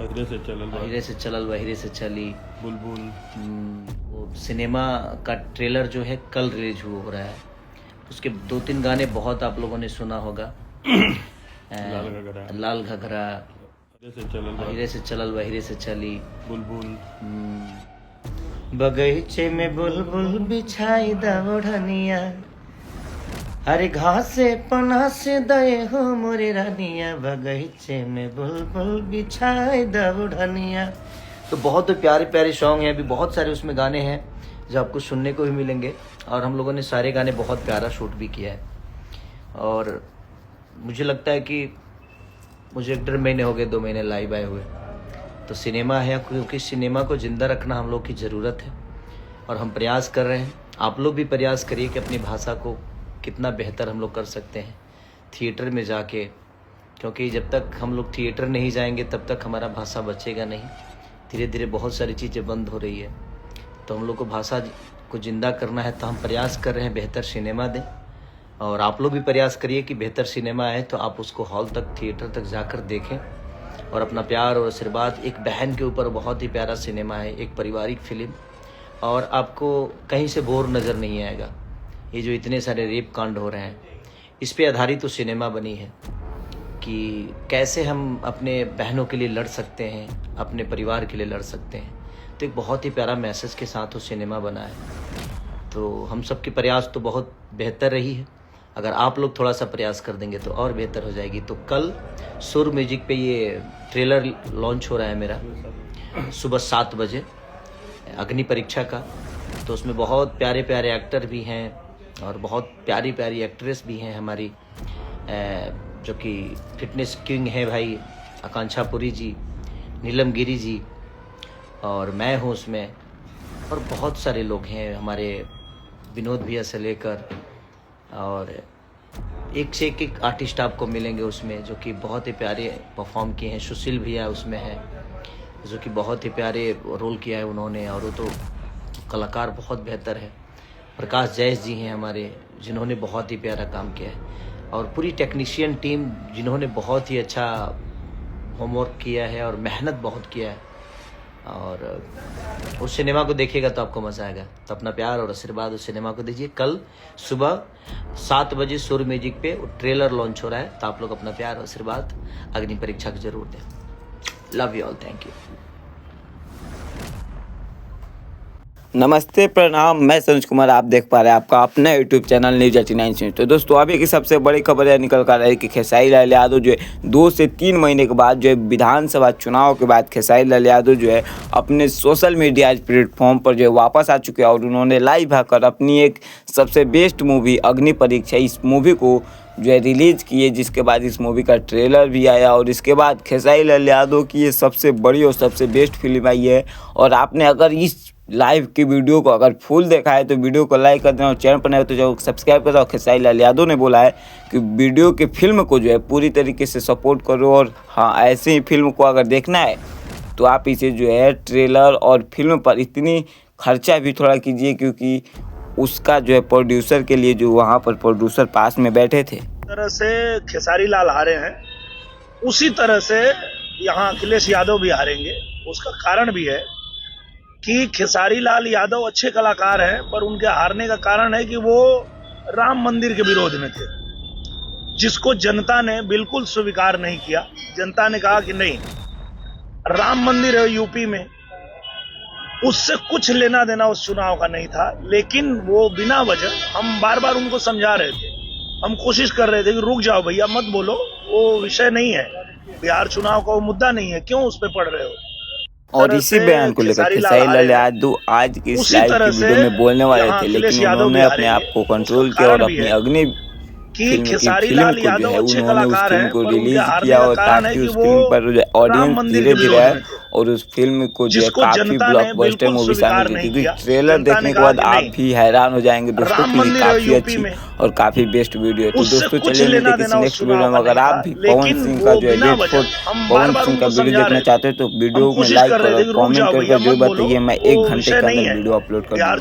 अहिरे से चलल बहिरे से चली बुलबुल। वो सिनेमा का ट्रेलर जो है कल रिलीज हो रहा है। उसके 2-3 गाने बहुत आप लोगों ने सुना होगा। लाल घघरा, अहिरे से चलल बहिरे से चली बुलबुल। बगीचे में बुलबुल बिछाई दा ओढ़निया, अरे घास से पना से दए हो मोरे रानिया, बगीचे में बुलबुल बिछाई दा ओढ़निया। तो बहुत प्यारे प्यारे सॉन्ग हैं, अभी बहुत सारे उसमें गाने हैं जो आपको सुनने को भी मिलेंगे। और हम लोगों ने सारे गाने बहुत प्यारा शूट भी किया है। और मुझे लगता है कि मुझे 1.5 महीने हो गए, 2 महीने लाइव आए हुए। तो सिनेमा है, क्योंकि सिनेमा को ज़िंदा रखना हम लोग की ज़रूरत है और हम प्रयास कर रहे हैं। आप लोग भी प्रयास करिए कि अपनी भाषा को कितना बेहतर हम लोग कर सकते हैं थिएटर में जाके, क्योंकि जब तक हम लोग थिएटर नहीं जाएंगे तब तक हमारा भाषा बचेगा नहीं। धीरे धीरे बहुत सारी चीज़ें बंद हो रही है, तो हम लोग को भाषा को ज़िंदा करना है। तो हम प्रयास कर रहे हैं बेहतर सिनेमा दें, और आप लोग भी प्रयास करिए कि बेहतर सिनेमा आए तो आप उसको हॉल तक, थिएटर तक जाकर देखें और अपना प्यार और आशीर्वाद। एक बहन के ऊपर बहुत ही प्यारा सिनेमा है, एक पारिवारिक फिल्म, और आपको कहीं से बोर नज़र नहीं आएगा। ये जो इतने सारे रेप कांड हो रहे हैं, इस पे आधारित तो सिनेमा बनी है कि कैसे हम अपने बहनों के लिए लड़ सकते हैं, अपने परिवार के लिए लड़ सकते हैं। तो एक बहुत ही प्यारा मैसेज के साथ वो सिनेमा बना है। तो हम सबके प्रयास तो बहुत बेहतर रही है, अगर आप लोग थोड़ा सा प्रयास कर देंगे तो और बेहतर हो जाएगी। तो कल सुर म्यूजिक पे ये ट्रेलर लॉन्च हो रहा है मेरा, सुबह 7 बजे, अग्नि परीक्षा का। तो उसमें बहुत प्यारे प्यारे एक्टर भी हैं और बहुत प्यारी प्यारी एक्ट्रेस भी हैं हमारी, जो कि फिटनेस किंग है भाई आकांक्षा पुरी जी, नीलम गिरी जी, और मैं हूँ उसमें, और बहुत सारे लोग हैं हमारे, विनोद भैया से लेकर, और एक से एक आर्टिस्ट आपको मिलेंगे उसमें जो कि बहुत ही प्यारे परफॉर्म किए हैं। सुशील भैया उसमें है जो कि बहुत ही प्यारे रोल किया है उन्होंने, और वो तो कलाकार बहुत बेहतर है। प्रकाश जैस जी हैं हमारे, जिन्होंने बहुत ही प्यारा काम किया है, और पूरी टेक्नीशियन टीम जिन्होंने बहुत ही अच्छा होमवर्क किया है और मेहनत बहुत किया है। और उस सिनेमा को देखिएगा तो आपको मज़ा आएगा। तो अपना प्यार और आशीर्वाद उस सिनेमा को दीजिए। कल सुबह 7 बजे सुर म्यूजिक पे ट्रेलर लॉन्च हो रहा है, तो आप लोग अपना प्यार और आशीर्वाद अग्नि परीक्षा को जरूर दें। Love you all, thank you. नमस्ते, प्रणाम, मैं संज कुमार। आप देख पा रहे हैं आपका अपना यूट्यूब चैनल न्यूज 89 न्यूज। तो दोस्तों, अभी की सबसे बड़ी खबर यह निकल कर रही है कि खेसारी लाल यादव जो है 2 से 3 महीने के बाद जो है विधानसभा चुनाव के बाद खेसारी लाल यादव जो है अपने सोशल मीडिया प्लेटफॉर्म पर जो है वापस आ चुके हैं, और उन्होंने लाइव आकर अपनी एक सबसे बेस्ट मूवी अग्नि परीक्षा, इस मूवी को जो है रिलीज़ किए, जिसके बाद इस मूवी का ट्रेलर भी आया। और इसके बाद खेसारी लाल यादव की ये सबसे बड़ी और सबसे बेस्ट फिल्म आई है। और आपने अगर इस लाइव की वीडियो को अगर फुल देखा है तो वीडियो को लाइक कर देना, और चैनल पर नहीं हो तो जो सब्सक्राइब कर दो। खेसारी लाल यादव ने बोला है कि वीडियो के फिल्म को जो है पूरी तरीके से सपोर्ट करो, और हाँ, ऐसे ही फिल्म को अगर देखना है तो आप इसे जो है ट्रेलर और फिल्म पर इतनी खर्चा भी थोड़ा कीजिए, क्योंकि उसका जो है प्रोड्यूसर के लिए जो वहाँ पर प्रोड्यूसर पास में बैठे थे, तरह से खेसारी लाल हारे हैं, उसी तरह से यहाँ अखिलेश यादव भी हारेंगे। उसका कारण भी है कि खेसारी लाल यादव अच्छे कलाकार हैं, पर उनके हारने का कारण है कि वो राम मंदिर के विरोध में थे, जिसको जनता ने बिल्कुल स्वीकार नहीं किया। जनता ने कहा कि नहीं, राम मंदिर है यूपी में, उससे कुछ लेना देना उस चुनाव का नहीं था। लेकिन वो बिना वजह, हम बार बार उनको समझा रहे थे, हम कोशिश कर रहे थे कि रुक जाओ भैया, मत बोलो, वो विषय नहीं है, बिहार चुनाव का वो मुद्दा नहीं है, क्यों उस पे पड़ रहे हो। और इसी बयान को लेकर खेसारी लाल यादव आज की इस लाइव की वीडियो में बोलने वाले थे, लेकिन उन्होंने अपने आप को कंट्रोल किया और अपनी अग्नि फिल्म को जो है उन्होंने उस फिल्म को रिलीज किया, और ताकि उस फिल्म पर जो ऑडियंस धीरे धीरे आए और उस फिल्म को जो है काफी ब्लॉकबस्टर मूवी साबित हुई। क्योंकि ट्रेलर देखने के बाद आप भी हैरान हो जाएंगे दोस्तों कि काफी अच्छी और काफी बेस्ट वीडियो है। तो दोस्तों, चलिए मिलते हैं किसी नेक्स्ट वीडियो में। अगर आप भी पवन सिंह का जो है डेट फॉर पवन सिंह का वीडियो देखना चाहते हो तो वीडियो में लाइक करो, कमेंट करके जरूर बताइए, मैं 1 घंटे के अंदर वीडियो अपलोड कर दूंगा।